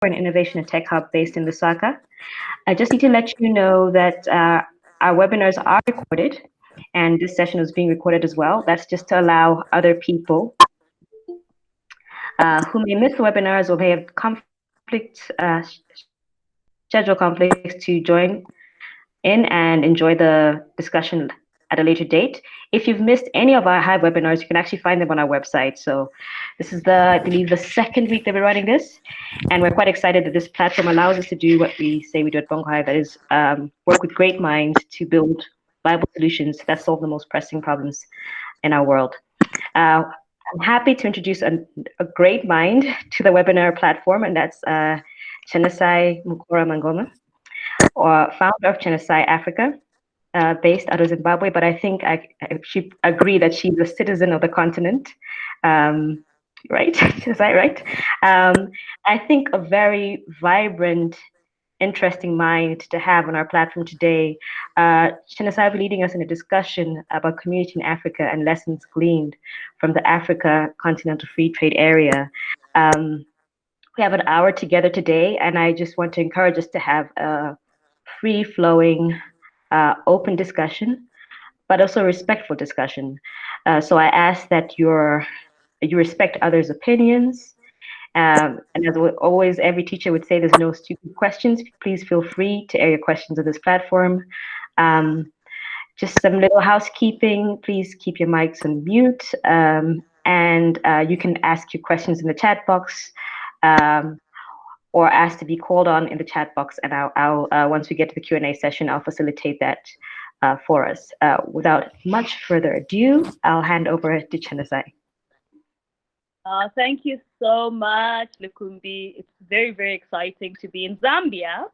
an innovation and tech hub based in Lusaka. I just need to let you know that our webinars are recorded, and this session is being recorded as well. That's just to allow other people who may miss the webinars or may have schedule conflicts to join in and enjoy the discussion at a later date. If you've missed any of our Hive webinars, you can actually find them on our website. So this is I believe, the second week that we're running this, and we're quite excited that this platform allows us to do what we say we do at Bongo Hive, that is work with great minds to build viable solutions that solve the most pressing problems in our world. I'm happy to introduce a great mind to the webinar platform, and that's Chenesai Mukora-Mangoma, or founder of Chenesai Africa, based out of Zimbabwe, but I think she agree that she's a citizen of the continent, right? Is that right? I think a very vibrant, interesting mind to have on our platform today. Chenesai will be leading us in a discussion about community in Africa and lessons gleaned from the Africa Continental Free Trade Area. We have an hour together today, and I just want to encourage us to have a free-flowing, open discussion, but also respectful discussion. So I ask that you respect others' opinions. And as always, every teacher would say, there's no stupid questions. Please feel free to air your questions on this platform. Just some little housekeeping. Please keep your mics on mute. And you can ask your questions in the chat box, or ask to be called on in the chat box, and I'll once we get to the Q&A session, I'll facilitate that for us. Without much further ado, I'll hand over to Chenesai. Thank you so much, Lukumbi. It's very, very exciting to be in Zambia.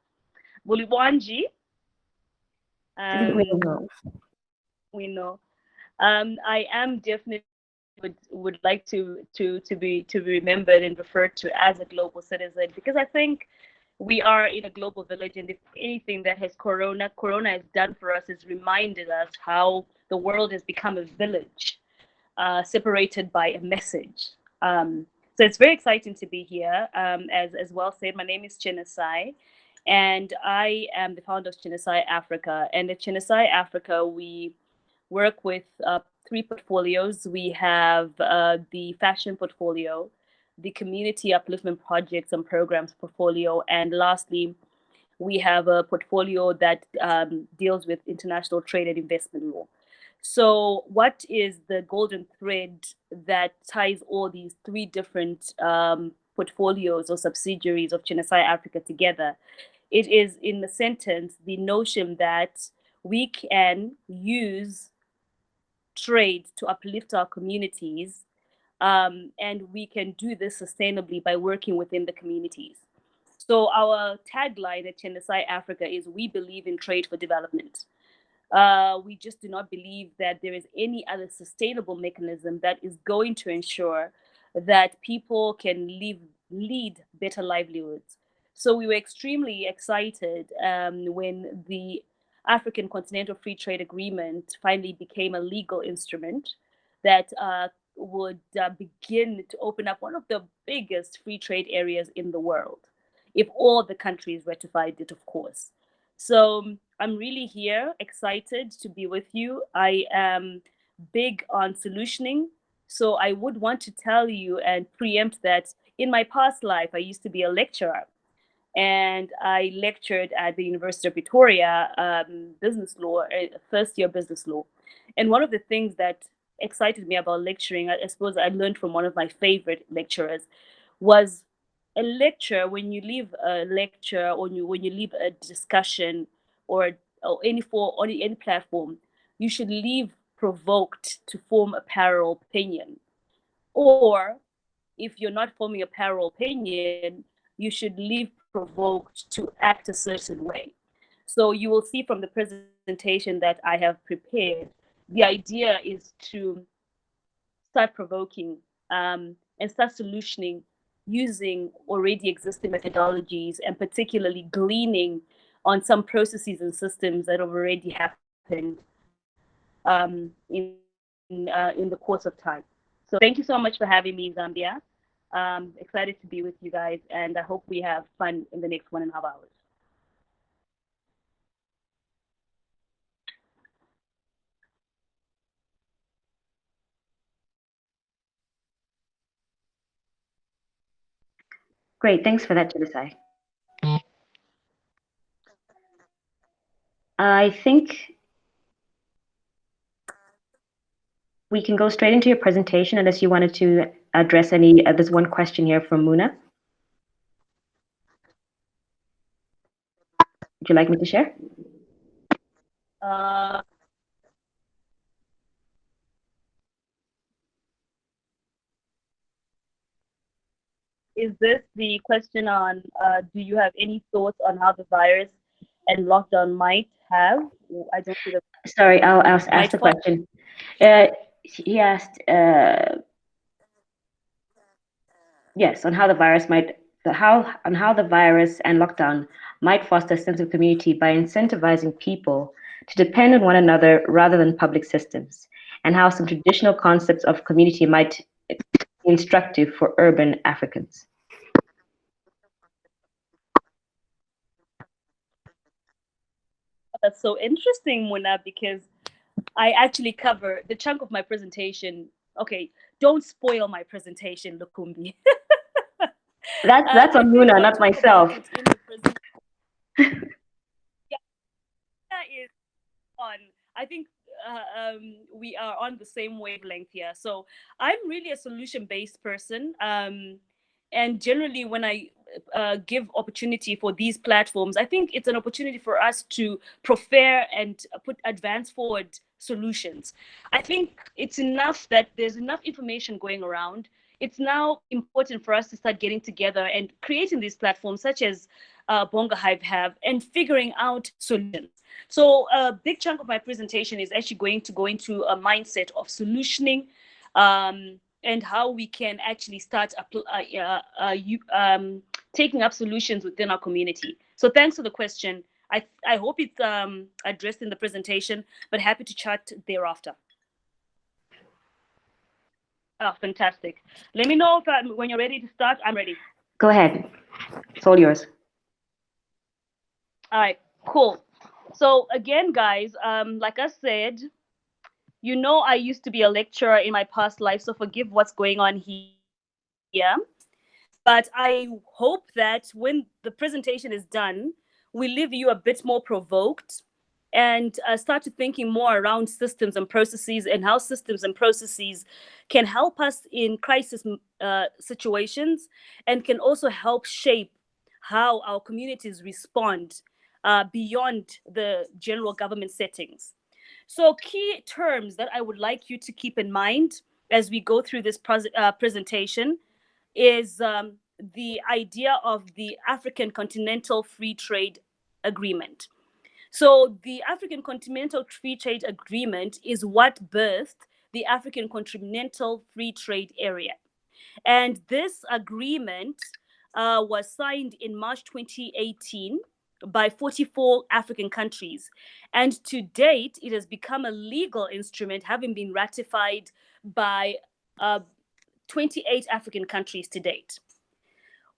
Buliwanji. We know. I am definitely would like to be remembered and referred to as a global citizen, because I think we are in a global village, and if anything that has corona has done for us is reminded us how the world has become a village, separated by a message. So it's very exciting to be here. As well said, my name is Chenesai, and I am the founder of Chenesai Africa. And at Chenesai Africa, we work with 3 portfolios. We have the fashion portfolio, the community upliftment projects and programs portfolio, and lastly, we have a portfolio that deals with international trade and investment law. So what is the golden thread that ties all these 3 different portfolios or subsidiaries of Chenesai Africa together? It is, in the sentence, the notion that we can use trade to uplift our communities, and we can do this sustainably by working within the communities. So our tagline at Chenesai Africa is, we believe in trade for development. We just do not believe that there is any other sustainable mechanism that is going to ensure that people can lead better livelihoods. So we were extremely excited when the African Continental Free Trade Agreement finally became a legal instrument that would begin to open up one of the biggest free trade areas in the world, if all the countries ratified it, of course. So I'm really here, excited to be with you. I am big on solutioning. So I would want to tell you and preempt that in my past life, I used to be a lecturer. And I lectured at the University of Pretoria, business law, first year business law. And one of the things that excited me about lecturing, I suppose I learned from one of my favorite lecturers, was a lecture. When you leave a lecture, or when you leave a discussion, or any platform, you should leave provoked to form a parallel opinion. Or if you're not forming a parallel opinion, you should leave provoked to act a certain way. So you will see from the presentation that I have prepared, the idea is to start provoking and start solutioning using already existing methodologies, and particularly gleaning on some processes and systems that have already happened in the course of time. So thank you so much for having me, Zambia. Excited to be with you guys, and I hope we have fun in the next 1.5 hours. Great, thanks for that, Chenesai. I think we can go straight into your presentation unless you wanted to address any, there's one question here from Muna. Would you like me to share? Is this the question on do you have any thoughts on how the virus and lockdown might have? I don't see the. Sorry, I'll ask the question. He asked, yes, on how the virus and lockdown might foster a sense of community by incentivizing people to depend on one another rather than public systems, and how some traditional concepts of community might be instructive for urban Africans. That's so interesting, Muna, because I actually cover the chunk of my presentation. Okay, don't spoil my presentation, Lukumbi. That's on Muna, not myself. Yeah, that is on. I think we are on the same wavelength here. So I'm really a solution-based person. And generally, when I give opportunity for these platforms, I think it's an opportunity for us to prefer and advance forward solutions. I think it's enough that there's enough information going around. It's now important for us to start getting together and creating these platforms such as Bonga Hive have, and figuring out solutions. So a big chunk of my presentation is actually going to go into a mindset of solutioning, and how we can actually start taking up solutions within our community. So thanks for the question. I hope it's addressed in the presentation, but happy to chat thereafter. Oh, fantastic. Let me know if when you're ready to start. I'm ready. Go ahead. It's all yours. All right, cool. So again, guys, like I said, you know, I used to be a lecturer in my past life, so forgive what's going on here. But I hope that when the presentation is done, we leave you a bit more provoked and start to thinking more around systems and processes, and how systems and processes can help us in crisis situations, and can also help shape how our communities respond beyond the general government settings. So key terms that I would like you to keep in mind as we go through this presentation is the idea of the African Continental Free Trade Agreement. So the African Continental Free Trade Agreement is what birthed the African Continental Free Trade Area. And this agreement was signed in March 2018 by 44 African countries. And to date, it has become a legal instrument, having been ratified by 28 African countries to date.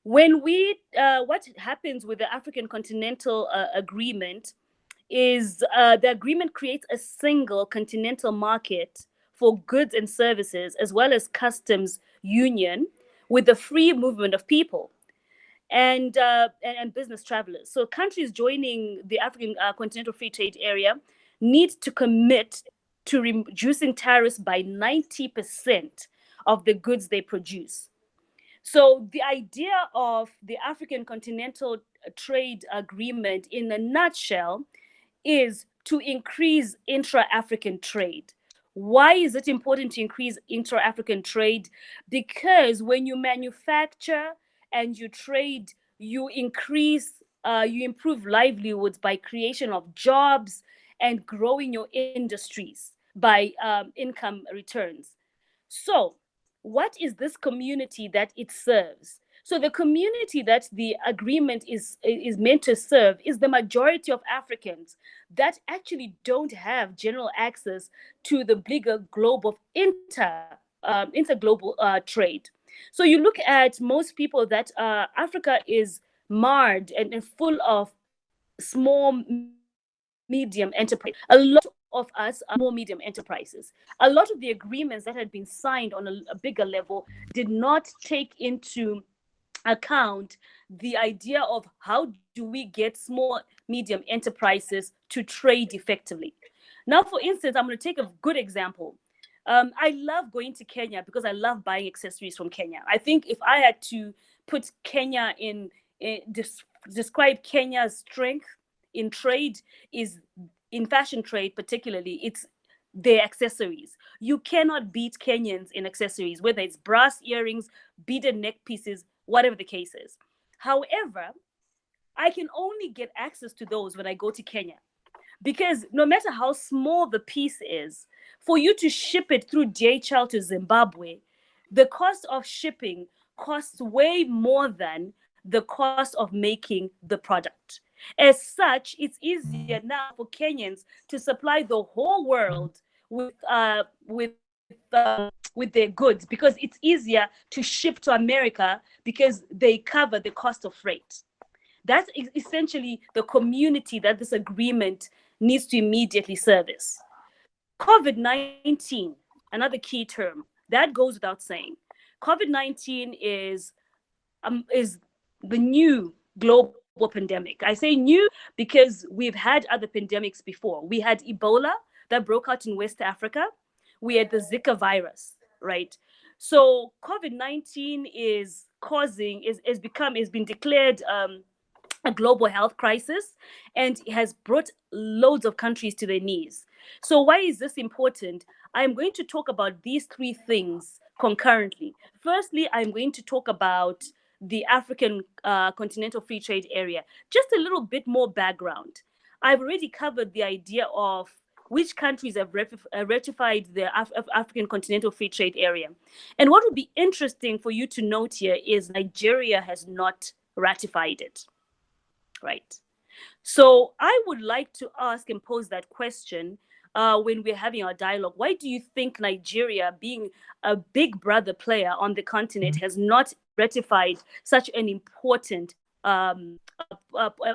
When what happens with the African Continental Agreement is the agreement creates a single continental market for goods and services, as well as customs union with the free movement of people and business travelers. So countries joining the African Continental Free Trade Area need to commit to reducing tariffs by 90% of the goods they produce. So the idea of the African Continental Trade Agreement in a nutshell is to increase intra-African trade. Why is it important to increase intra-African trade? Because when you manufacture and you trade, you improve livelihoods by creation of jobs and growing your industries by income returns. So what is this community that it serves? So the community that the agreement is meant to serve is the majority of Africans that actually don't have general access to the bigger globe of interglobal trade. So you look at most people that Africa is marred and full of small, medium enterprises. A lot of us are small, medium enterprises. A lot of the agreements that had been signed on a bigger level did not take into account the idea of how do we get small, medium enterprises to trade effectively. Now, for instance, I'm going to take a good example. I love going to Kenya because I love buying accessories from Kenya. I think if I had to put Kenya describe Kenya's strength in trade, is in fashion trade particularly, it's their accessories. You cannot beat Kenyans in accessories, whether it's brass earrings, beaded neck pieces, whatever the case is. However, I can only get access to those when I go to Kenya, because no matter how small the piece is, for you to ship it through DHL to Zimbabwe, the cost of shipping costs way more than the cost of making the product. As such, it's easier now for Kenyans to supply the whole world with their goods, because it's easier to ship to America because they cover the cost of freight. That's essentially the community that this agreement needs to immediately service. COVID-19, another key term, that goes without saying. COVID-19 is the new global pandemic. I say new because we've had other pandemics before. We had Ebola that broke out in West Africa. We had the Zika virus, right? So COVID-19 has been declared a global health crisis, and it has brought loads of countries to their knees. So why is this important? I'm going to talk about these three things concurrently. Firstly, I'm going to talk about the African Continental Free Trade Area. Just a little bit more background. I've already covered the idea of which countries have ratified the African Continental Free Trade Area. And what would be interesting for you to note here is Nigeria has not ratified it. Right. So I would like to ask and pose that question when we're having our dialogue. Why do you think Nigeria, being a big brother player on the continent, has not ratified such an important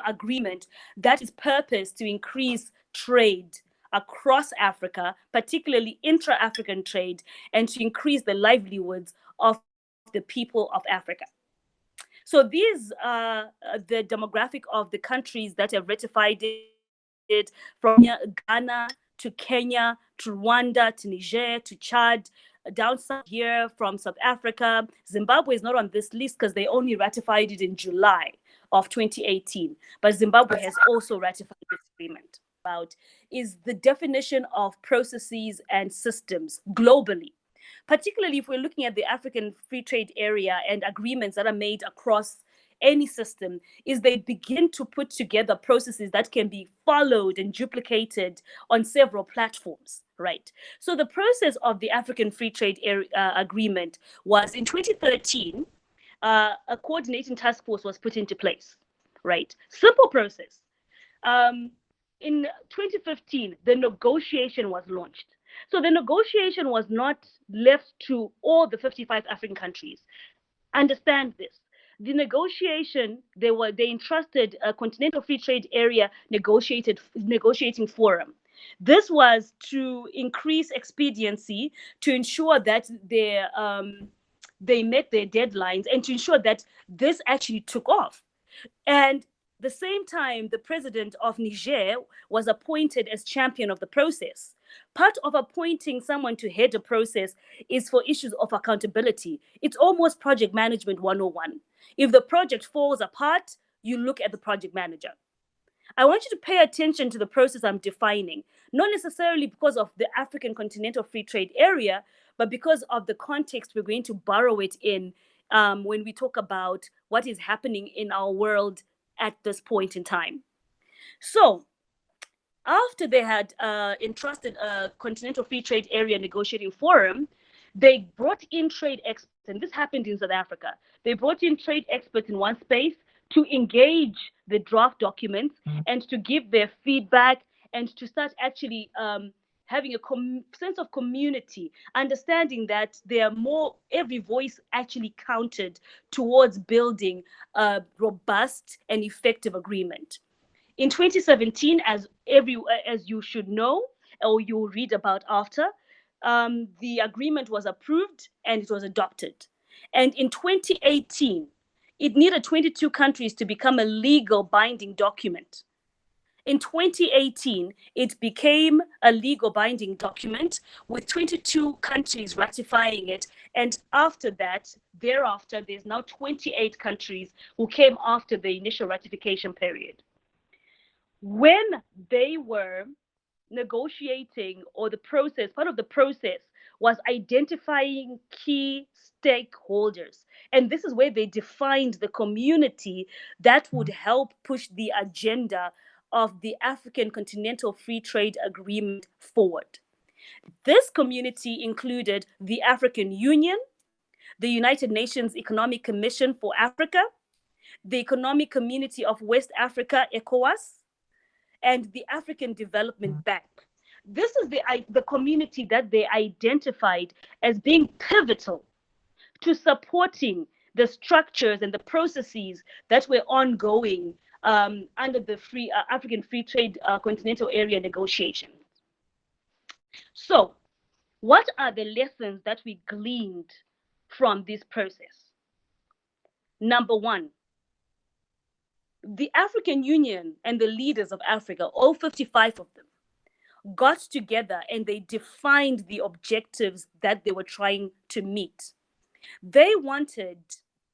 agreement that is purposed to increase trade across Africa, particularly intra-African trade, and to increase the livelihoods of the people of Africa? So these are the demographic of the countries that have ratified it, from Ghana to Kenya to Rwanda to Niger to Chad, down south here from South Africa. Zimbabwe is not on this list because they only ratified it in July of 2018. But Zimbabwe has also ratified this agreement. About is the definition of processes and systems globally, particularly if we're looking at the African Free Trade Area and agreements that are made across any system, is they begin to put together processes that can be followed and duplicated on several platforms, right? So the process of the African Free Trade Agreement was in 2013, a coordinating task force was put into place, right? Simple process. In 2015, the negotiation was launched. So the negotiation was not left to all the 55 African countries. Understand this. The negotiation, they entrusted a Continental Free Trade Area negotiating forum. This was to increase expediency, to ensure that they met their deadlines, and to ensure that this actually took off. And the same time, the president of Niger was appointed as champion of the process. Part of appointing someone to head a process is for issues of accountability. It's almost project management 101. If the project falls apart, you look at the project manager. I want you to pay attention to the process I'm defining, not necessarily because of the African Continental Free Trade Area, but because of the context we're going to borrow it in when we talk about what is happening in our world at this point in time. So, after they had entrusted a Continental Free Trade Area negotiating forum, they brought in trade experts, and this happened in South Africa. They brought in trade experts in one space to engage the draft documents and to give their feedback and to start actually having a sense of community, understanding that there are more, every voice actually counted towards building a robust and effective agreement. In 2017, as you should know, or you'll read about after, the agreement was approved and it was adopted. And in 2018, it needed 22 countries to become a legal binding document. In 2018, it became a legal binding document with 22 countries ratifying it. And after that, thereafter, there's now 28 countries who came after the initial ratification period. When they were negotiating, or the process, part of the process was identifying key stakeholders. And this is where they defined the community that would help push the agenda of the African Continental Free Trade Agreement forward. This community included the African Union, the United Nations Economic Commission for Africa, the Economic Community of West Africa, ECOWAS, and the African Development Bank. This is the community that they identified as being pivotal to supporting the structures and the processes that were ongoing under the African Free Trade Continental Area negotiations. So, what are the lessons that we gleaned from this process? Number one, the African Union and the leaders of Africa, all 55 of them, got together and they defined the objectives that they were trying to meet. They wanted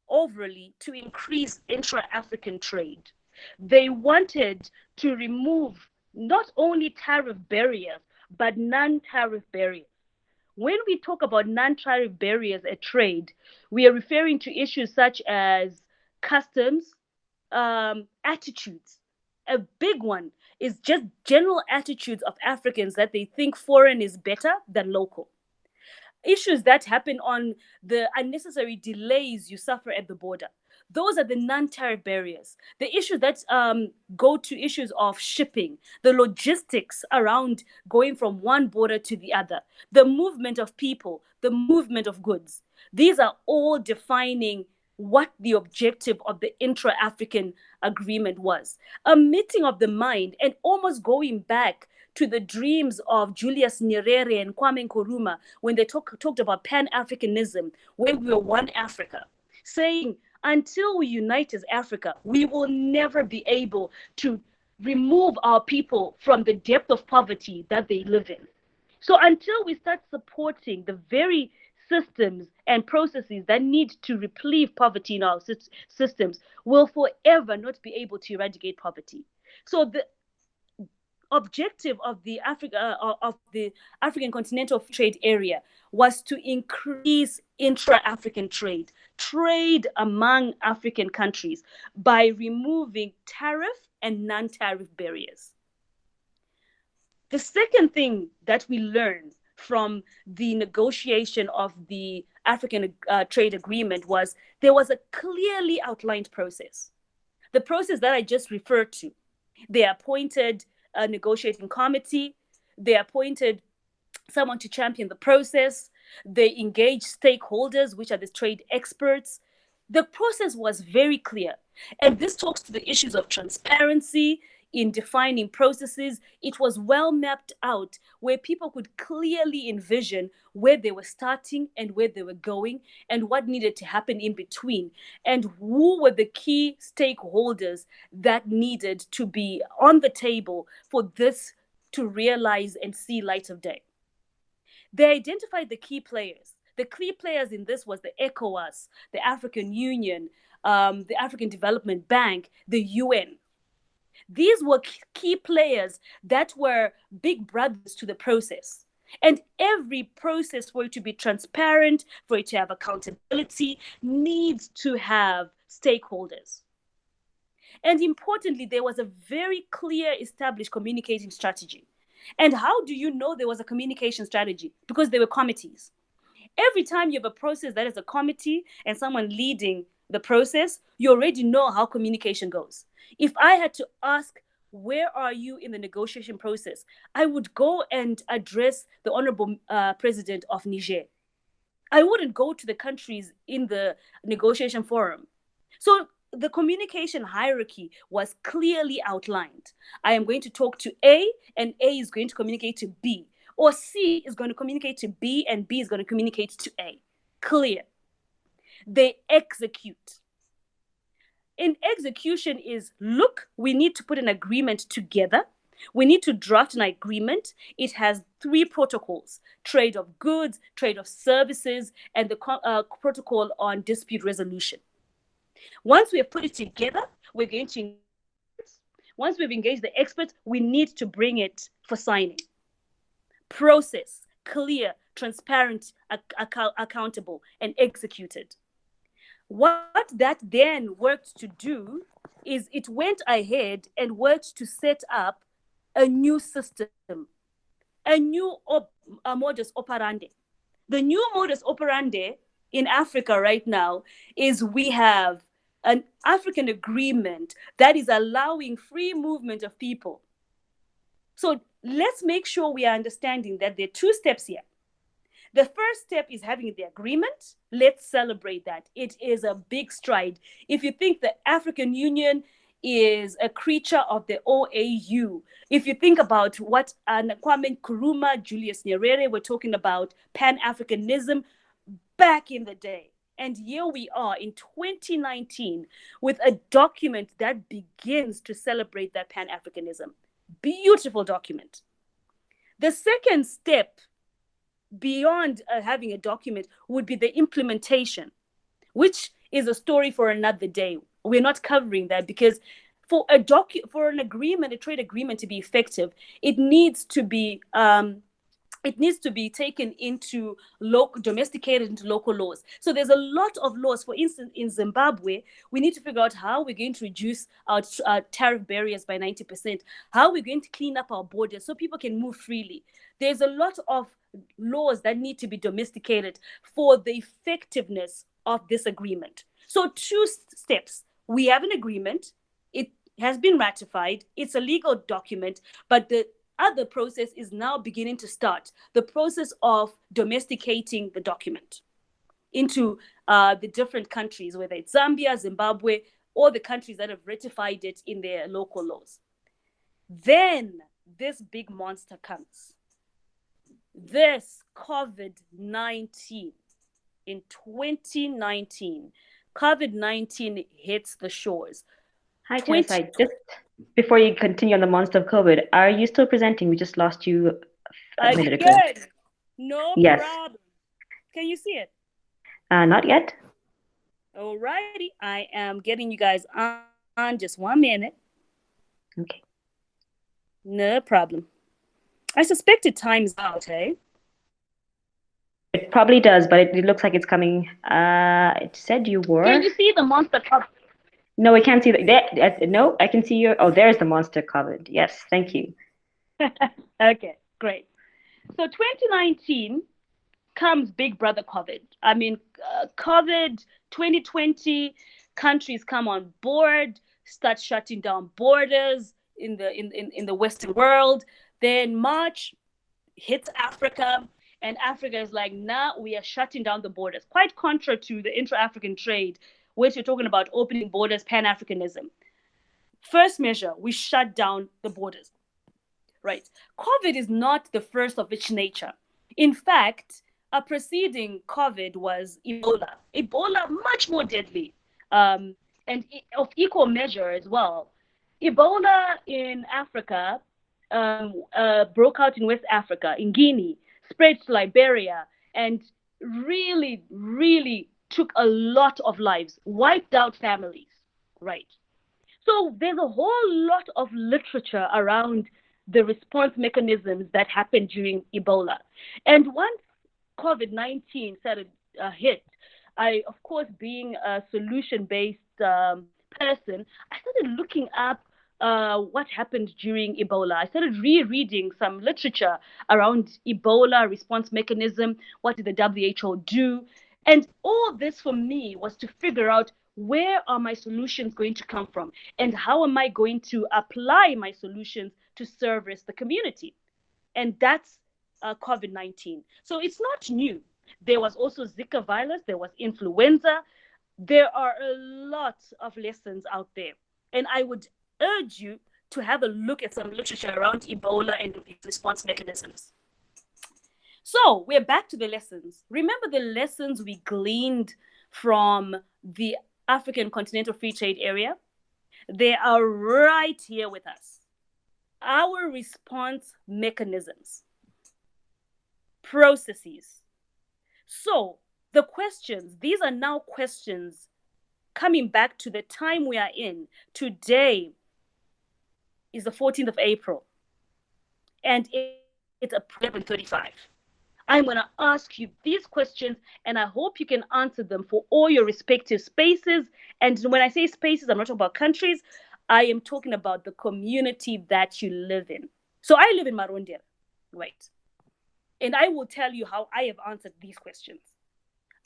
overly to increase intra-African trade. They wanted to remove not only tariff barriers, but non-tariff barriers. When we talk about non-tariff barriers at trade, we are referring to issues such as customs, attitudes. A big one is just general attitudes of Africans that they think foreign is better than local. Issues that happen on the unnecessary delays you suffer at the border. Those are the non-tariff barriers. The issues that go to issues of shipping, the logistics around going from one border to the other, the movement of people, the movement of goods. These are all defining what the objective of the intra-African agreement was. A meeting of the mind, and almost going back to the dreams of Julius Nyerere and Nkuramah when they talked about Pan-Africanism, where we were one Africa, saying, until we unite as Africa, we will never be able to remove our people from the depth of poverty that they live in. So until we start supporting the very systems and processes that need to relieve poverty in our systems, we'll forever not be able to eradicate poverty. So the objective of the African Continental Free Trade Area was to increase intra-African trade among African countries by removing tariff and non-tariff barriers. The second thing that we learned from the negotiation of the African Trade Agreement was there was a clearly outlined process. The process that I just referred to. They appointed a negotiating committee. They appointed someone to champion the process. They engaged stakeholders, which are the trade experts. The process was very clear. And this talks to the issues of transparency in defining processes. It was well mapped out where people could clearly envision where they were starting and where they were going and what needed to happen in between, and who were the key stakeholders that needed to be on the table for this to realize and see light of day. They identified the key players. The key players in this was the ECOWAS, the African Union, the African Development Bank, the UN. These were key players that were big brothers to the process. And every process for it to be transparent, for it to have accountability, needs to have stakeholders. And importantly, there was a very clear established communicating strategy. And how do you know there was a communication strategy? Because there were committees. Every time you have a process that is a committee and someone leading the process, you already know how communication goes. If I had to ask Where are you in the negotiation process? I would go and address the Honorable President of Niger. I wouldn't go to the countries in the negotiation forum. So the communication hierarchy was clearly outlined. I am going to talk to A, and A is going to communicate to B. Or C is going to communicate to B, and B is going to communicate to A. Clear. They execute. In execution is, look, we need to put an agreement together. We need to draft an agreement. It has 3 protocols: trade of goods, trade of services, and the protocol on dispute resolution. Once we have put it together, we're going to engage experts. Once we've engaged the experts, we need to bring it for signing. Process, clear, transparent, accountable, and executed. What that then worked to do is it went ahead and worked to set up a new system, a new modus operandi. The new modus operandi in Africa right now is we have an African agreement that is allowing free movement of people. So let's make sure we are understanding that there are 2 steps here. The first step is having the agreement. Let's celebrate that. It is a big stride. If you think the African Union is a creature of the OAU, if you think about what Nkwame, Nkuramah, Julius, Nyerere were talking about Pan-Africanism back in the day. And here we are in 2019 with a document that begins to celebrate that Pan-Africanism. Beautiful document. The second step beyond having a document would be the implementation, which is a story for another day. We're not covering that because for an agreement, a trade agreement to be effective, it needs to be taken into domesticated into local laws. So there's a lot of laws. For instance, in Zimbabwe, we need to figure out how we're going to reduce our tariff barriers by 90%, how we're going to clean up our borders so people can move freely. There's a lot of laws that need to be domesticated for the effectiveness of this agreement. So 2 steps. We have an agreement. It has been ratified. It's a legal document, but the other process is now beginning to start, the process of domesticating the document into the different countries, whether it's Zambia, Zimbabwe, or the countries that have ratified it in their local laws. Then this big monster comes. This COVID-19 in 2019, COVID-19 hits the shores. Hi, Chenesai. Just before you continue on the monster of COVID, are you still presenting? We just lost you a minute ago. No yes. problem. Can you see it? Not yet. Alrighty. I am getting you guys on just 1 minute. Okay. No problem. I suspect it times out, hey? It probably does, but it looks like it's coming. It said you were. Can you see the monster cover? No, I can't see that. No, I can see your. Oh, there's the monster covered. Yes, thank you. Okay, great. So 2019 comes Big Brother COVID. I mean, COVID 2020, countries come on board, start shutting down borders in the Western world. Then March hits Africa, and Africa is like, nah, we are shutting down the borders. Quite contrary to the intra-African trade, which you're talking about opening borders, Pan-Africanism. First measure, we shut down the borders. Right. COVID is not the first of its nature. In fact, a preceding COVID was Ebola. Ebola, much more deadly, and of equal measure as well. Ebola in Africa broke out in West Africa, in Guinea, spread to Liberia, and really, really took a lot of lives, wiped out families, right? So there's a whole lot of literature around the response mechanisms that happened during Ebola. And once COVID-19 started hit, I, of course, being a solution-based person, I started looking up what happened during Ebola. I started rereading some literature around Ebola response mechanism. What did the WHO do? And all this for me was to figure out where are my solutions going to come from? And how am I going to apply my solutions to service the community? And that's COVID-19. So it's not new. There was also Zika virus, there was influenza. There are a lot of lessons out there. And I would urge you to have a look at some literature around Ebola and its response mechanisms. So we're back to the lessons. Remember the lessons we gleaned from the African Continental Free Trade Area? They are right here with us. Our response mechanisms, processes. So the questions, these are now questions coming back to the time we are in. Today is the 14th of April, and it's 11:35. I'm going to ask you these questions, and I hope you can answer them for all your respective spaces. And when I say spaces, I'm not talking about countries. I am talking about the community that you live in. So I live in Marondera, right? And I will tell you how I have answered these questions.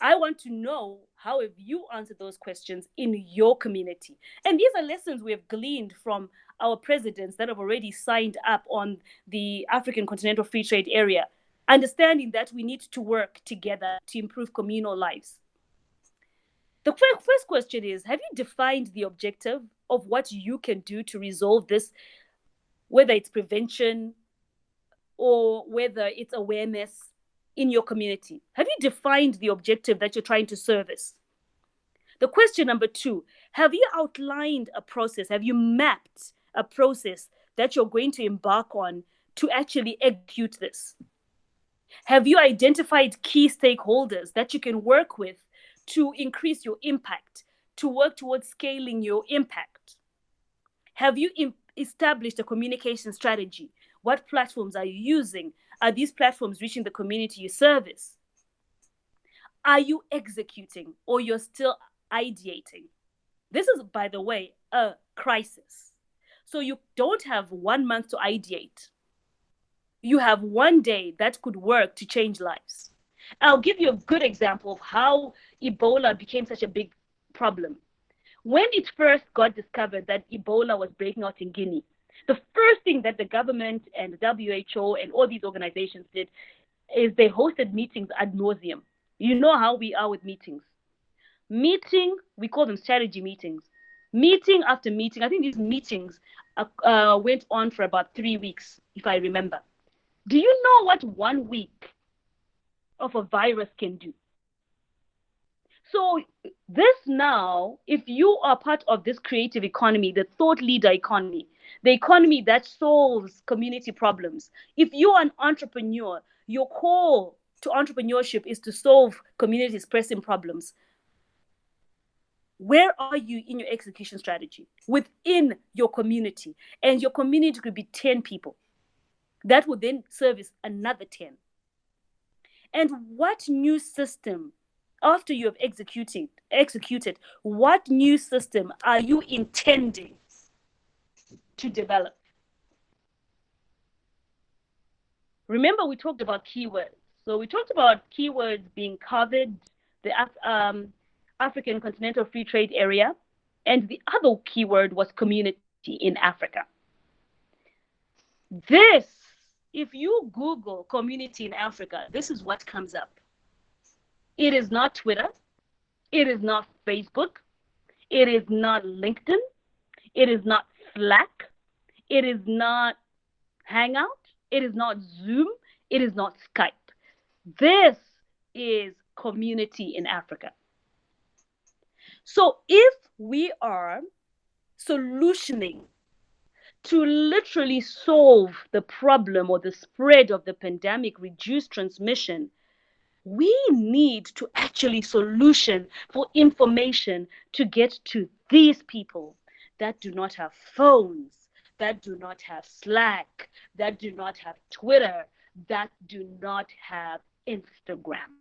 I want to know how have you answered those questions in your community. And these are lessons we have gleaned from our presidents that have already signed up on the African Continental Free Trade Area, understanding that we need to work together to improve communal lives. The first question is, have you defined the objective of what you can do to resolve this, whether it's prevention or whether it's awareness in your community? Have you defined the objective that you're trying to service? The question number 2, have you outlined a process? Have you mapped a process that you're going to embark on to actually execute this? Have you identified key stakeholders that you can work with to increase your impact, to work towards scaling your impact? Have you established a communication strategy? What platforms are you using? Are these platforms reaching the community you service? Are you executing, or you're still ideating? This is, by the way, a crisis. So you don't have 1 month to ideate. You have one day that could work to change lives. I'll give you a good example of how Ebola became such a big problem. When it first got discovered that Ebola was breaking out in Guinea, the first thing that the government and the WHO and all these organizations did is they hosted meetings ad nauseum. You know how we are with meetings. We call them strategy meetings. Meeting after meeting. I think these meetings went on for about 3 weeks, if I remember. Do you know what 1 week of a virus can do? So this now, if you are part of this creative economy, the thought leader economy, the economy that solves community problems, if you're an entrepreneur, your call to entrepreneurship is to solve communities' pressing problems. Where are you in your execution strategy within your community? And your community could be 10 people. That would then service another 10. And what new system, after you have executed, what new system are you intending to develop? Remember, we talked about keywords. So we talked about keywords being covered, the African Continental Free Trade Area, and the other keyword was community in Africa. This, if you Google community in Africa, this is what comes up. It is not Twitter. It is not Facebook. It is not LinkedIn. It is not Slack. It is not Hangout. It is not Zoom. It is not Skype. This is community in Africa. So if we are solutioning to literally solve the problem or the spread of the pandemic, reduce transmission, we need to actually solution for information to get to these people that do not have phones, that do not have Slack, that do not have Twitter, that do not have Instagram.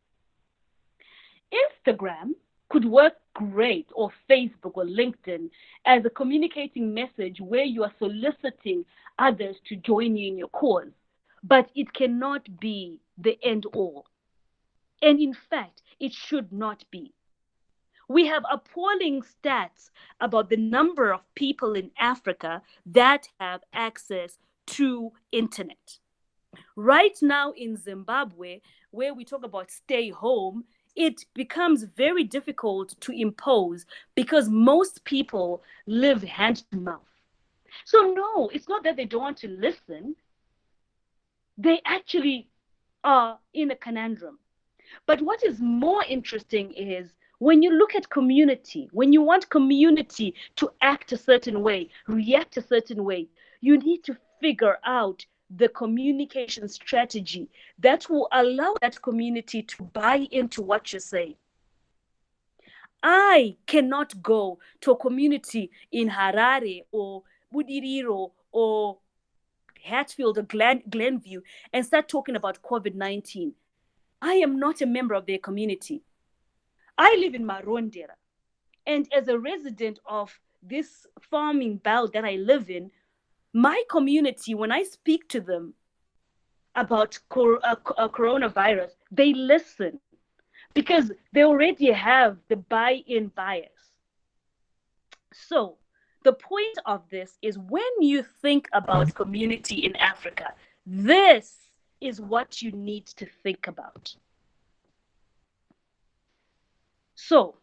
Instagram could work great, or Facebook or LinkedIn, as a communicating message where you are soliciting others to join you in your cause. But it cannot be the end all. And in fact, it should not be. We have appalling stats about the number of people in Africa that have access to internet. Right now in Zimbabwe, where we talk about stay home, it becomes very difficult to impose because most people live hand to mouth. So no, it's not that they don't want to listen. They actually are in a conundrum. But what is more interesting is when you look at community, when you want community to act a certain way, react a certain way, you need to figure out the communication strategy that will allow that community to buy into what you're saying. I cannot go to a community in Harare or Budiriro or Hatfield or Glenview and start talking about COVID-19. I am not a member of their community. I live in Marondera. And as a resident of this farming belt that I live in, my community, when I speak to them about coronavirus, they listen because they already have the buy-in bias. So the point of this is when you think about community in Africa, this is what you need to think about. So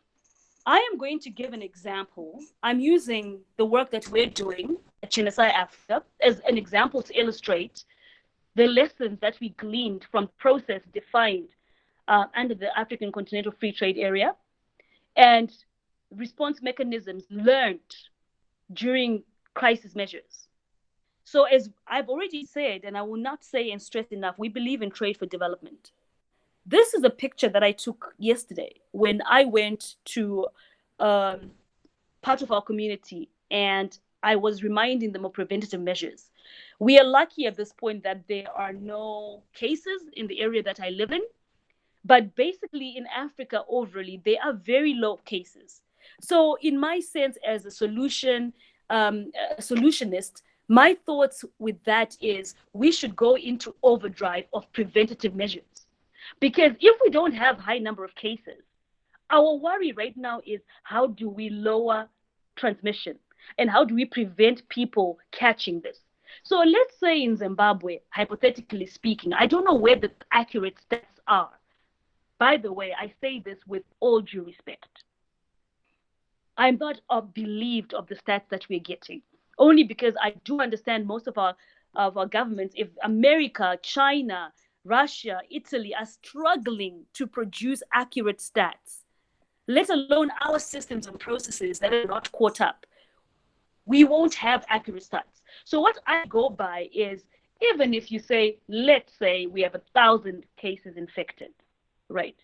I am going to give an example. I'm using the work that we're doing at Chenesai Africa as an example to illustrate the lessons that we gleaned from process defined under the African Continental Free Trade Area and response mechanisms learned during crisis measures. So as I've already said, and I will not say and stress enough, we believe in trade for development. This is a picture that I took yesterday when I went to part of our community and I was reminding them of preventative measures. We are lucky at this point that there are no cases in the area that I live in, but basically in Africa overall, there are very low cases. So in my sense as a solutionist, my thoughts with that is we should go into overdrive of preventative measures. Because if we don't have high number of cases, our worry right now is how do we lower transmission and how do we prevent people catching this? So let's say in Zimbabwe, hypothetically speaking, I don't know where the accurate stats are. By the way, I say this with all due respect. I'm not believed of the stats that we're getting, only because I do understand most of our governments, if America, China, Russia, Italy are struggling to produce accurate stats, let alone our systems and processes that are not caught up, we won't have accurate stats. So what I go by is, even if you say, let's say we have 1,000 cases infected, right?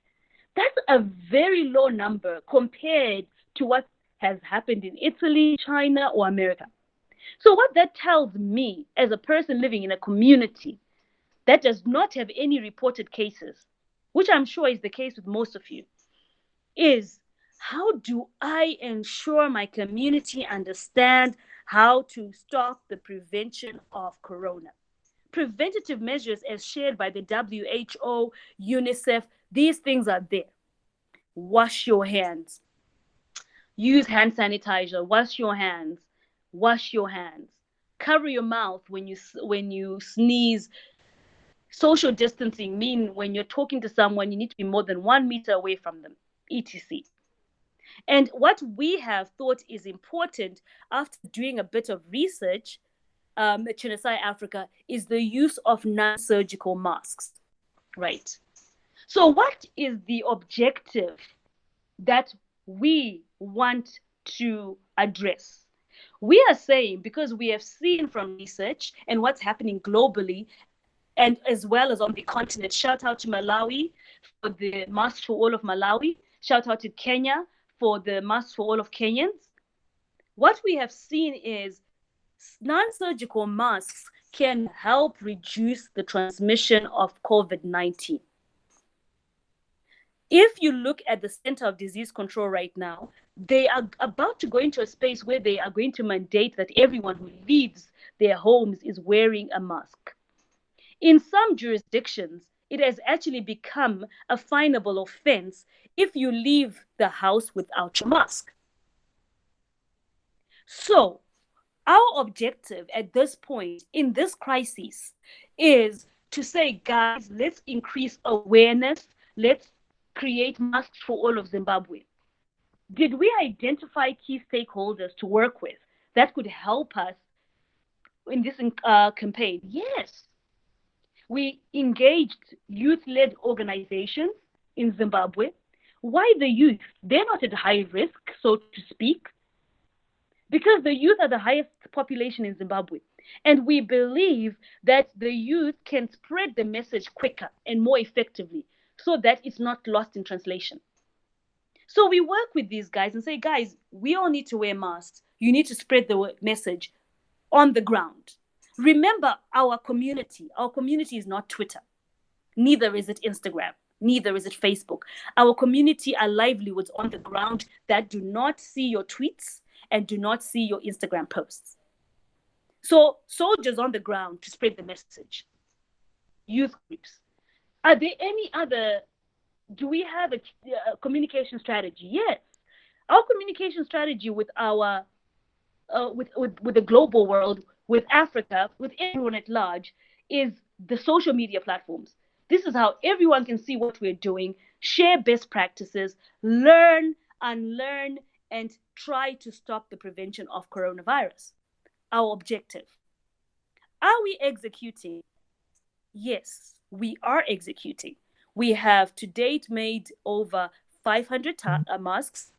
That's a very low number compared to what has happened in Italy, China, or America. So what that tells me as a person living in a community that does not have any reported cases, which I'm sure is the case with most of you, is how do I ensure my community understand how to stop the prevention of corona? Preventative measures as shared by the WHO, UNICEF, these things are there. Wash your hands. Use hand sanitizer. Wash your hands. Wash your hands. Cover your mouth when you sneeze. Social distancing means when you're talking to someone, you need to be more than 1 meter away from them, etc. And what we have thought is important after doing a bit of research at Chenesai Africa is the use of non-surgical masks, right? So what is the objective that we want to address? We are saying, because we have seen from research and what's happening globally, and as well as on the continent, shout out to Malawi for the Mask for All of Malawi, shout out to Kenya for the Mask for All of Kenyans. What we have seen is non-surgical masks can help reduce the transmission of COVID-19. If you look at the Center of Disease Control right now, they are about to go into a space where they are going to mandate that everyone who leaves their homes is wearing a mask. In some jurisdictions, It has actually become a finable offense if you leave the house without your mask. So, our objective at this point in this crisis is to say, guys, let's increase awareness. Let's create masks for all of Zimbabwe. Did we identify key stakeholders to work with that could help us in this campaign? Yes. We engaged youth-led organizations in Zimbabwe. Why the youth? They're not at high risk, so to speak, because the youth are the highest population in Zimbabwe. And we believe that the youth can spread the message quicker and more effectively so that it's not lost in translation. So we work with these guys and say, guys, we all need to wear masks. You need to spread the message on the ground. Remember our community. Our community is not Twitter. Neither is it Instagram. Neither is it Facebook. Our community are livelihoods on the ground that do not see your tweets and do not see your Instagram posts. So soldiers on the ground to spread the message. Youth groups. Are there any other, do we have a communication strategy? Yes. Our communication strategy with our, with the global world, with Africa, with everyone at large, is the social media platforms. This is how everyone can see what we're doing, share best practices, learn, unlearn, and try to stop the prevention of coronavirus. Our objective. Are we executing? Yes, we are executing. We have to date made over 500 masks.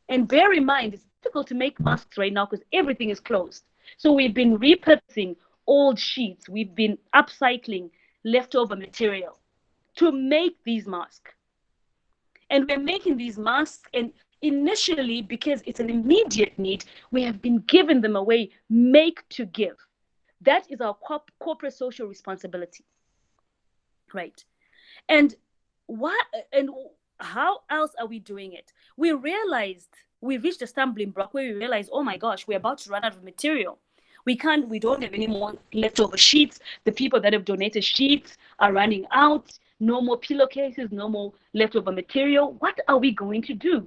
And bear in mind, it's difficult to make masks right now because everything is closed. So we've been repurposing old sheets. We've been upcycling leftover material to make these masks. And we're making these masks, and initially, because it's an immediate need, we have been giving them away, make to give. That is our corporate social responsibility. Right. And how else are we doing it? We reached a stumbling block where we realized, oh my gosh, we're about to run out of material. We don't have any more leftover sheets. The people that have donated sheets are running out. No more pillowcases, no more leftover material. What are we going to do?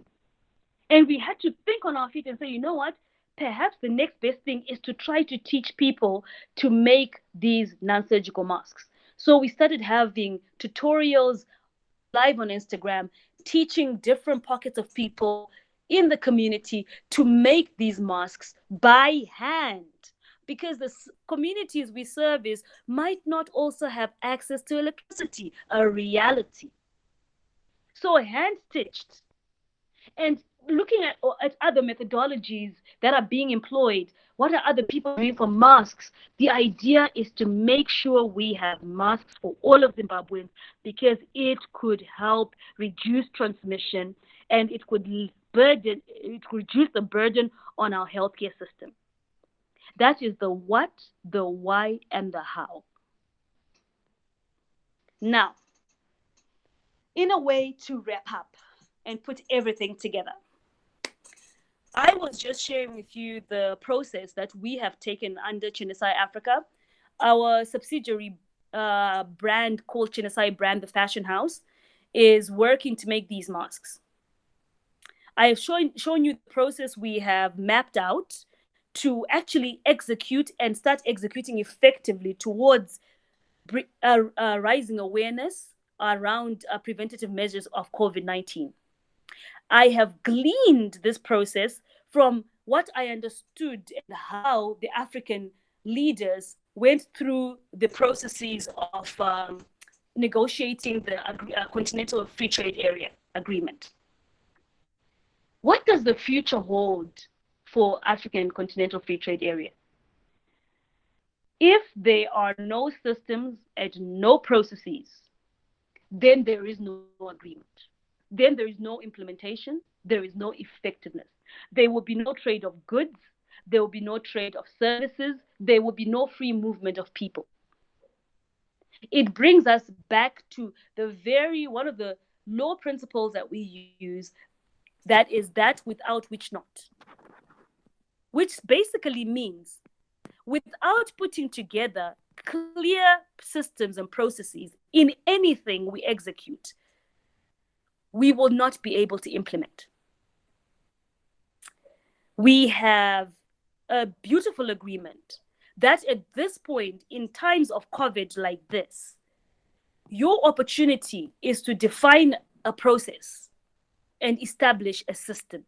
And we had to think on our feet and say, you know what? Perhaps the next best thing is to try to teach people to make these non-surgical masks. So we started having tutorials live on Instagram, teaching different pockets of people in the community to make these masks by hand. Because the communities we service might not also have access to electricity, a reality. So hand-stitched. And looking at other methodologies that are being employed, what are other people doing for masks? The idea is to make sure we have masks for all of Zimbabweans because it could help reduce transmission and it could reduce the burden on our healthcare system. That is the what, the why, and the how. Now, in a way to wrap up and put everything together, I was just sharing with you the process that we have taken under Chenesai Africa. Our subsidiary brand called Chenesai Brand, the fashion house, is working to make these masks. I have shown you the process we have mapped out to actually execute and start executing effectively towards rising awareness around preventative measures of COVID-19. I have gleaned this process from what I understood and how the African leaders went through the processes of negotiating the Continental Free Trade Area Agreement. What does the future hold for African Continental Free Trade Area? If there are no systems and no processes, then there is no agreement. Then there is no implementation. There is no effectiveness. There will be no trade of goods. There will be no trade of services. There will be no free movement of people. It brings us back to one of the law principles that we use, that is that without which not. Which basically means without putting together clear systems and processes in anything we execute, we will not be able to implement. We have a beautiful agreement that at this point, in times of COVID like this, your opportunity is to define a process and establish a system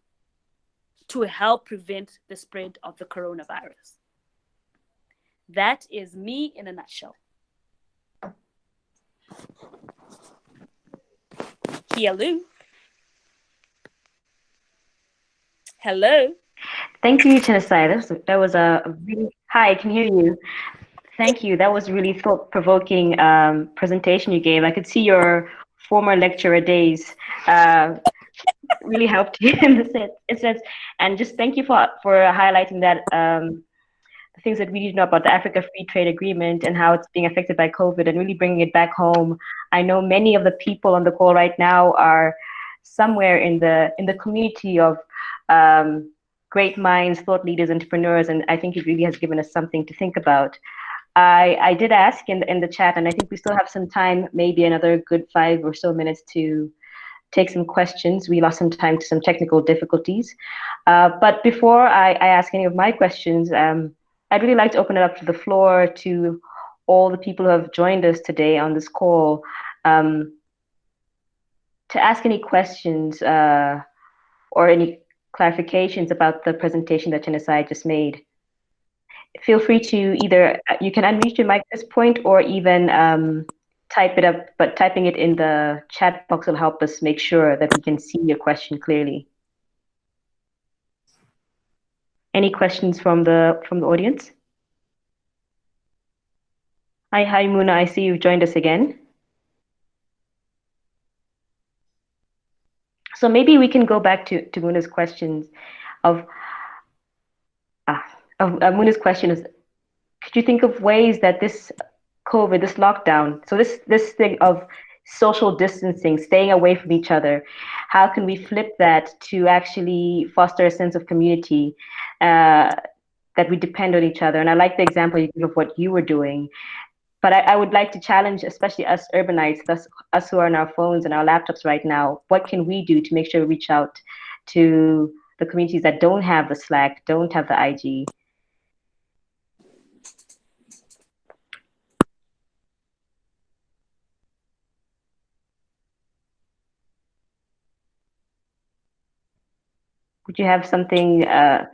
to help prevent the spread of the coronavirus. That is me in a nutshell. Hello. Hello. Thank you, Chenesai. That was a really, hi, I can hear you. Thank you. That was a really thought-provoking presentation you gave. I could see your former lecturer days really helped you in the sense. And just thank you for highlighting that the things that we need to know about the Africa Free Trade Agreement and how it's being affected by COVID, and really bringing it back home. I know many of the people on the call right now are somewhere in the community of great minds, thought leaders, entrepreneurs, and I think it really has given us something to think about. I did ask in the chat, and I think we still have some time, maybe another good 5 or so minutes to take some questions. We lost some time to some technical difficulties. But before I ask any of my questions, I'd really like to open it up to the floor to all the people who have joined us today on this call to ask any questions or any clarifications about the presentation that Chenesai just made. Feel free to either, you can unmute your mic at this point, or even type it up, but typing it in the chat box will help us make sure that we can see your question clearly. Any questions from the audience? Hi, Muna, I see you've joined us again. So maybe we can go back to Muna's questions of Muna's question is, could you think of ways that this COVID, this lockdown, so this thing of social distancing, staying away from each other, how can we flip that to actually foster a sense of community, that we depend on each other? And I like the example you give of what you were doing. But I would like to challenge, especially us urbanites, us who are on our phones and our laptops right now, what can we do to make sure we reach out to the communities that don't have the Slack, don't have the IG? Would you have something to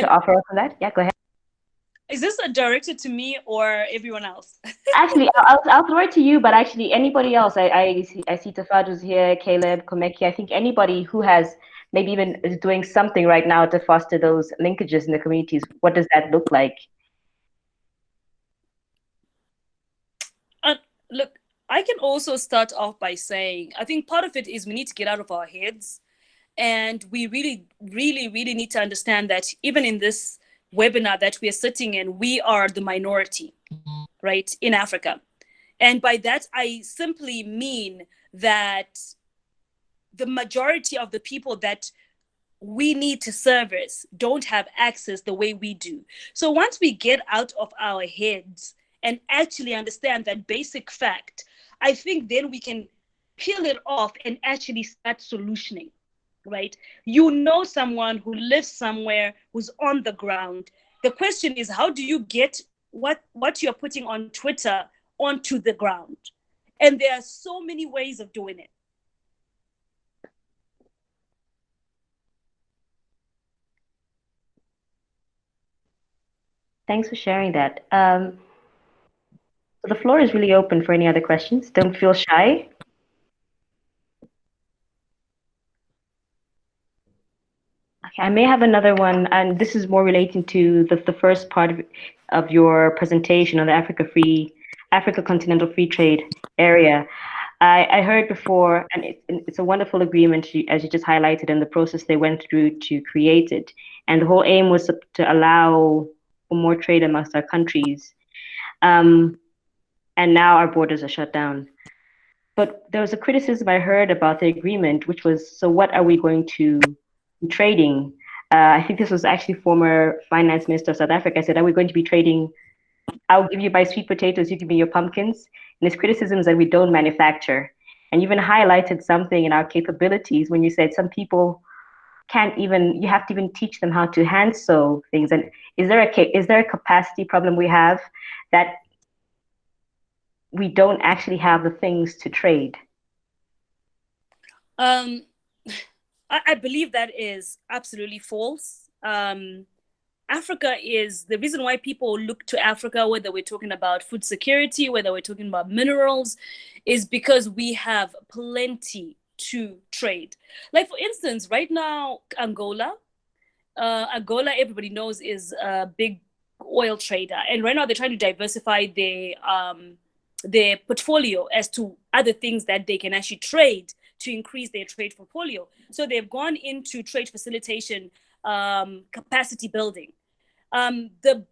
offer us on that? Yeah, go ahead. Is this directed to me or everyone else? Actually, I'll throw it to you, but actually anybody else. I see Tafadu's here, Caleb, Komeki. I think anybody who has maybe even is doing something right now to foster those linkages in the communities. What does that look like? Look, I can also start off by saying, I think part of it is we need to get out of our heads, and we really, really, really need to understand that even in this webinar that we are sitting in, we are the minority, right, in Africa. And by that, I simply mean that the majority of the people that we need to service don't have access the way we do. So once we get out of our heads and actually understand that basic fact, I think then we can peel it off and actually start solutioning, right? You know someone who lives somewhere, who's on the ground. The question is, how do you get what you're putting on Twitter onto the ground? And there are so many ways of doing it. Thanks for sharing that. So the floor is really open for any other questions. Don't feel shy. Okay, I may have another one, and this is more relating to the first part of your presentation on the Africa Continental Free Trade area. I heard before, and it's a wonderful agreement, as you just highlighted, and the process they went through to create it. And the whole aim was to allow for more trade amongst our countries. And now our borders are shut down. But there was a criticism I heard about the agreement, which was, so what are we going to be trading? I think this was actually former finance minister of South Africa, said, are we going to be trading? I'll give you my sweet potatoes, you give me your pumpkins. And his criticisms that we don't manufacture. And you even highlighted something in our capabilities when you said some people can't even, you have to even teach them how to hand sew things. And is there a capacity problem we have that we don't actually have the things to trade? I believe that is absolutely false. Africa is the reason why people look to Africa, whether we're talking about food security, whether we're talking about minerals, is because we have plenty to trade. Like, for instance, right now, Angola, everybody knows, is a big oil trader. And right now they're trying to diversify their portfolio as to other things that they can actually trade to increase their trade portfolio. So they've gone into trade facilitation, capacity building. The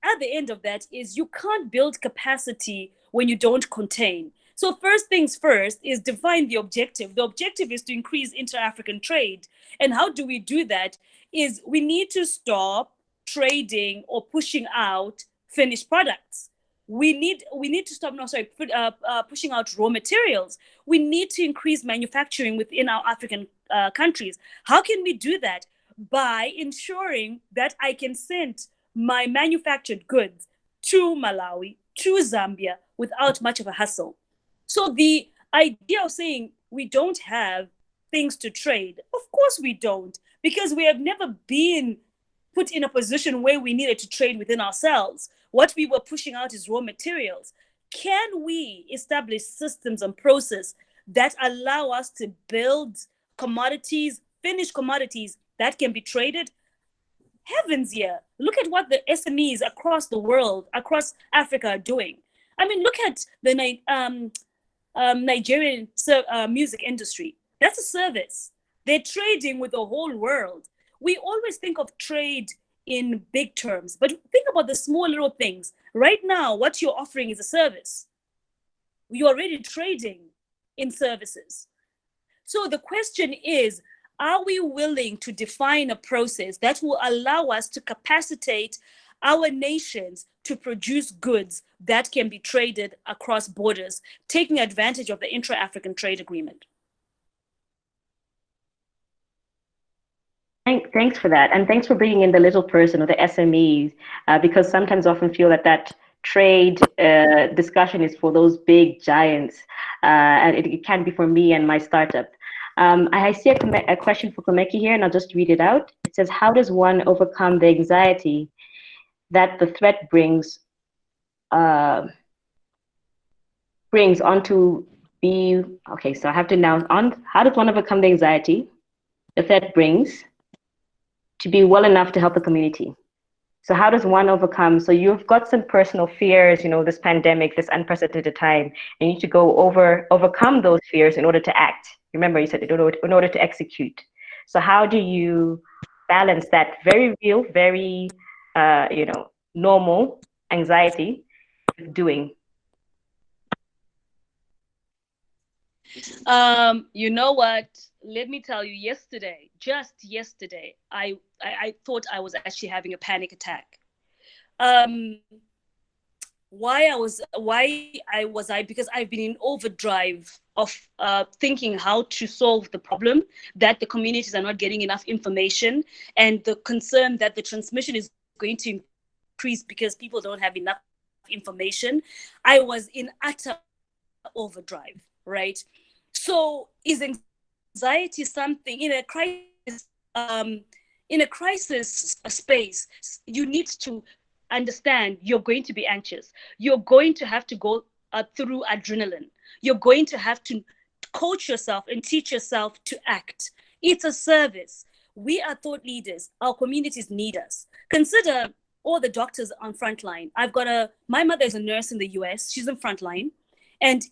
other end of that is you can't build capacity when you don't contain. So first things first is define the objective. The objective is to increase intra-African trade. And how do we do that? Is we need to stop trading or pushing out finished products. We need to stop pushing out raw materials. We need to increase manufacturing within our African countries. How can we do that? By ensuring that I can send my manufactured goods to Malawi, to Zambia, without much of a hassle. So the idea of saying we don't have things to trade, of course we don't, because we have never been put in a position where we needed to trade within ourselves. What we were pushing out is raw materials. Can we establish systems and process that allow us to build commodities, finished commodities that can be traded? Heavens, yeah. Look at what the SMEs across the world, across Africa are doing. I mean, look at the Nigerian music industry. That's a service. They're trading with the whole world. We always think of trade in big terms, but think about the small little things. Right now, what you're offering is a service. You're already trading in services. So the question is, are we willing to define a process that will allow us to capacitate our nations to produce goods that can be traded across borders, taking advantage of the intra-African trade agreement? Thanks for that. And thanks for bringing in the little person or the SMEs, because sometimes I often feel that trade discussion is for those big giants, and it can be for me and my startup. I see a question for Komeki here, and I'll just read it out. It says, how does one overcome the anxiety that the threat brings onto be, okay, so I have to now, how does one overcome the anxiety the threat brings to be well enough to help the community? So how does one overcome, so you've got some personal fears, this pandemic, this unprecedented time, and you need to overcome those fears in order to act. Remember, you said in order to execute. So how do you balance that very real, very, normal anxiety with doing? You know what? Let me tell you, just yesterday, I thought I was actually having a panic attack. Because I've been in overdrive of thinking how to solve the problem that the communities are not getting enough information, and the concern that the transmission is going to increase because people don't have enough information. I was in utter overdrive, right? So is anxiety something in a crisis space? You need to understand you're going to be anxious. You're going to have to go through adrenaline. You're going to have to coach yourself and teach yourself to act. It's a service. We are thought leaders. Our communities need us. Consider all the doctors on frontline. My mother is a nurse in the US. She's in frontline. And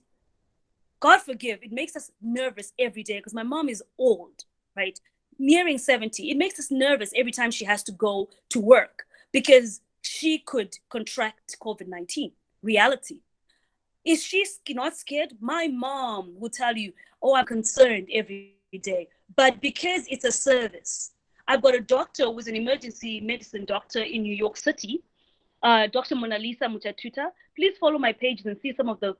God forgive, it makes us nervous every day because my mom is old, right? Nearing 70. It makes us nervous every time she has to go to work because she could contract COVID-19. Reality. Is she not scared? My mom will tell you, oh, I'm concerned every day. But because it's a service, I've got a doctor who's an emergency medicine doctor in New York City, Dr. Mona Lisa Muchatuta. Please follow my page and see some of the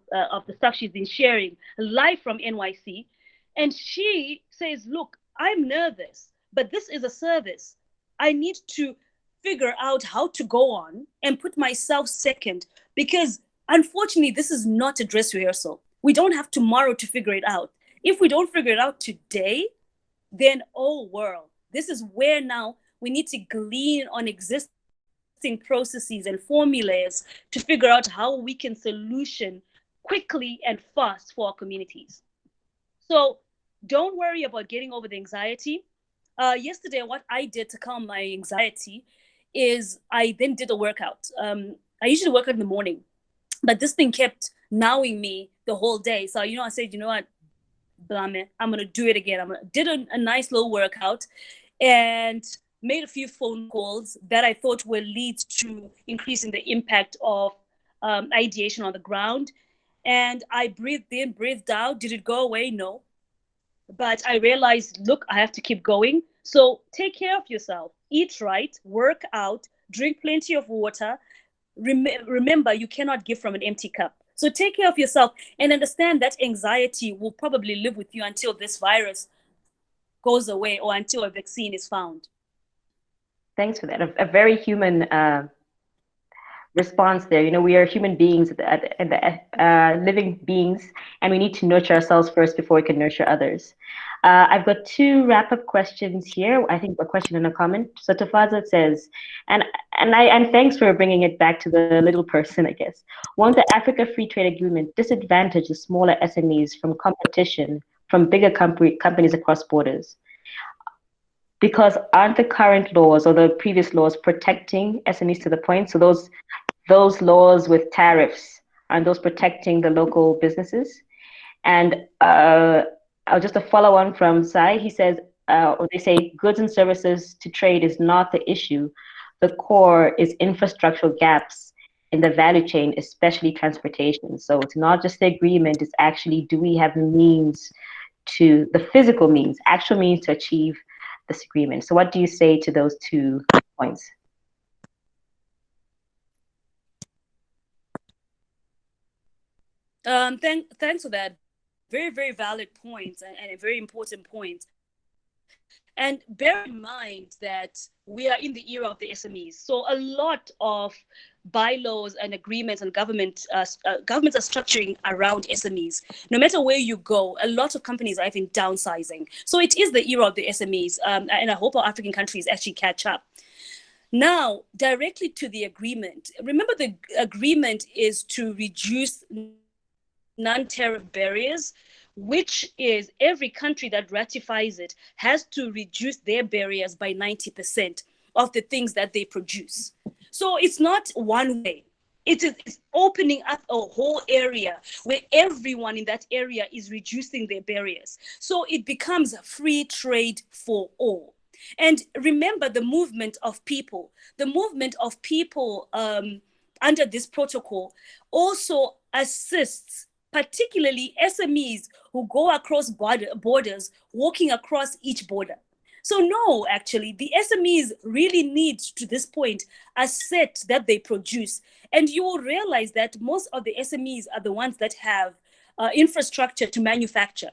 stuff she's been sharing live from NYC. And she says, look, I'm nervous, but this is a service. I need to figure out how to go on and put myself second, because unfortunately, this is not a dress rehearsal. We don't have tomorrow to figure it out. If we don't figure it out today, then, oh, world, this is where now we need to glean on existing processes and formulas to figure out how we can solution quickly and fast for our communities. So don't worry about getting over the anxiety. Yesterday, what I did to calm my anxiety is I then did a workout. I usually work out in the morning, but this thing kept gnawing me the whole day. So, I said, you know what, Blame, I'm going to do it again. Did a nice little workout and made a few phone calls that I thought will lead to increasing the impact of ideation on the ground. And I breathed in, breathed out. Did it go away? No. But I realized, look, I have to keep going. So take care of yourself. Eat right, work out, drink plenty of water. Remember, you cannot give from an empty cup. So take care of yourself and understand that anxiety will probably live with you until this virus goes away or until a vaccine is found. Thanks for that. A very human response there. We are human beings and living beings, and we need to nurture ourselves first before we can nurture others. I've got two wrap-up questions here. I think a question and a comment. So Tafaza says, and thanks for bringing it back to the little person, I guess. Won't the Africa Free Trade Agreement disadvantage the smaller SMEs from competition from bigger companies across borders? Because aren't the current laws or the previous laws protecting SMEs to the point? So those laws with tariffs, aren't those protecting the local businesses? And just a follow on from Sai, he says, or they say, goods and services to trade is not the issue. The core is infrastructural gaps in the value chain, especially transportation. So it's not just the agreement, it's actually, do we have the physical means, actual means to achieve this agreement? So what do you say to those 2 points? Thanks for that. Very, very valid points and a very important point. And bear in mind that we are in the era of the SMEs. So a lot of bylaws and agreements and governments are structuring around SMEs. No matter where you go, a lot of companies are even downsizing. So it is the era of the SMEs. And I hope our African countries actually catch up. Now, directly to the agreement. Remember, the agreement is to reduce non-tariff barriers, which is every country that ratifies it has to reduce their barriers by 90% of the things that they produce. So it's not one way. It's opening up a whole area where everyone in that area is reducing their barriers. So it becomes a free trade for all. And remember the movement of people. The movement of people under this protocol also assists particularly SMEs who go across borders, walking across each border. So no, actually, the SMEs really need, to this point, a set that they produce. And you will realize that most of the SMEs are the ones that have infrastructure to manufacture.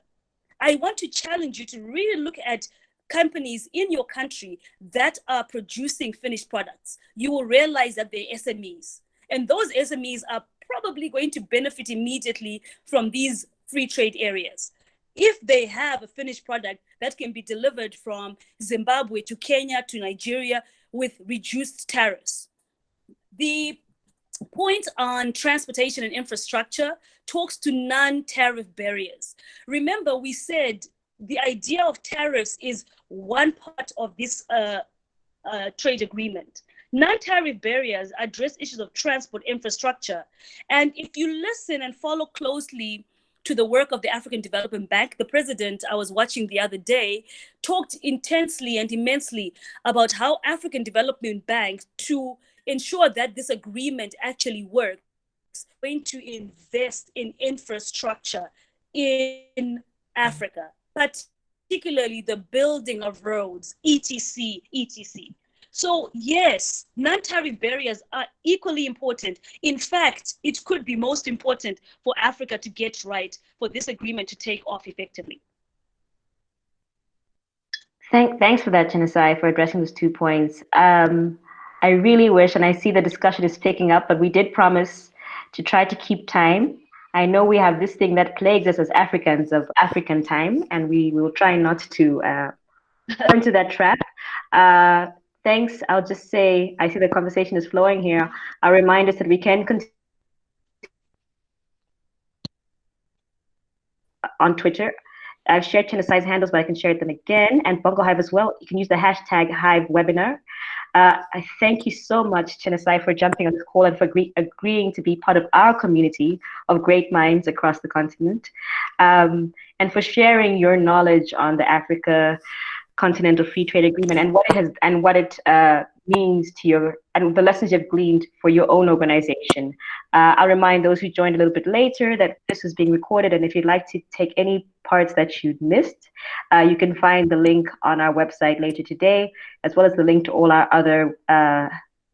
I want to challenge you to really look at companies in your country that are producing finished products. You will realize that they're SMEs. And those SMEs are probably going to benefit immediately from these free trade areas. If they have a finished product that can be delivered from Zimbabwe to Kenya to Nigeria with reduced tariffs. The point on transportation and infrastructure talks to non-tariff barriers. Remember, we said the idea of tariffs is one part of this trade agreement. Non-tariff barriers address issues of transport infrastructure. And if you listen and follow closely to the work of the African Development Bank, the president I was watching the other day talked intensely and immensely about how African Development Bank, to ensure that this agreement actually works, is going to invest in infrastructure in Africa, but particularly the building of roads, etc., etc. So yes, non-tariff barriers are equally important. In fact, it could be most important for Africa to get right for this agreement to take off effectively. Thanks for that, Chenesai, for addressing those 2 points. I really wish, and I see the discussion is picking up, but we did promise to try to keep time. I know we have this thing that plagues us as Africans of African time, and we will try not to fall into that trap. Thanks. I'll just say, I see the conversation is flowing here. I'll remind us that we can continue on Twitter. I've shared Chenesai's handles, but I can share them again. And Bongo Hive as well. You can use the hashtag Hive webinar. I thank you so much, Chenesai, for jumping on this call and for agreeing to be part of our community of great minds across the continent, and for sharing your knowledge on the Africa Continental Free Trade Agreement and what it means to your, and the lessons you've gleaned for your own organization. I'll remind those who joined a little bit later that this is being recorded, and if you'd like to take any parts that you missed, you can find the link on our website later today, as well as the link to all our other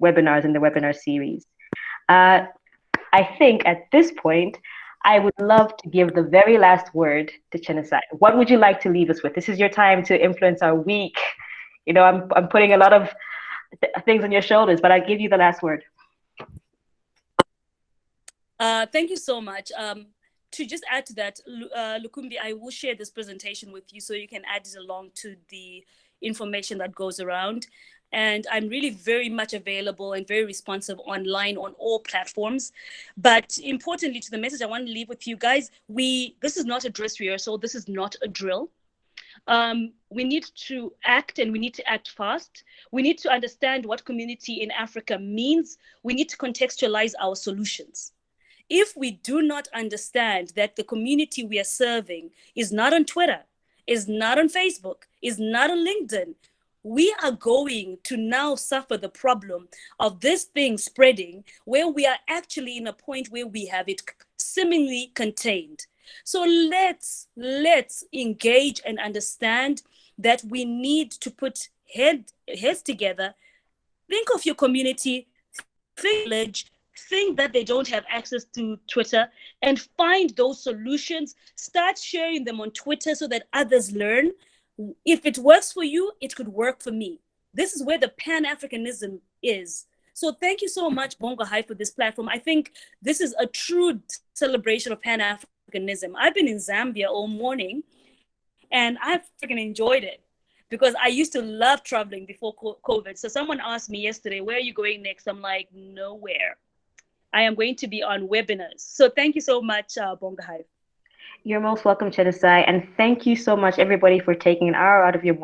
webinars in the webinar series. I think at this point, I would love to give the very last word to Chenesai. What would you like to leave us with? This is your time to influence our week. You know, I'm putting a lot of things on your shoulders, but I'll give you the last word. Thank you so much. To just add to that, Lukumbi, I will share this presentation with you so you can add it along to the information that goes around. And I'm really very much available and very responsive online on all platforms. But importantly, to the message I want to leave with you guys, this is not a dress rehearsal. This is not a drill. We need to act, and we need to act fast. We need to understand what community in Africa means. We need to contextualize our solutions. If we do not understand that the community we are serving is not on Twitter, is not on Facebook, is not on LinkedIn, we are going to now suffer the problem of this thing spreading, where we are actually in a point where we have it seemingly contained. So let's engage and understand that we need to put heads together. Think of your community, think that they don't have access to Twitter, and find those solutions. Start sharing them on Twitter so that others learn. If it works for you, it could work for me. This is where the Pan-Africanism is. So thank you so much, Bongo Hive, for this platform. I think this is a true celebration of Pan-Africanism. I've been in Zambia all morning, and I've freaking enjoyed it because I used to love traveling before COVID. So someone asked me yesterday, where are you going next? I'm like, nowhere. I am going to be on webinars. So thank you so much, Bongo Hive. You're most welcome, Chenesai, and thank you so much, everybody, for taking an hour out of your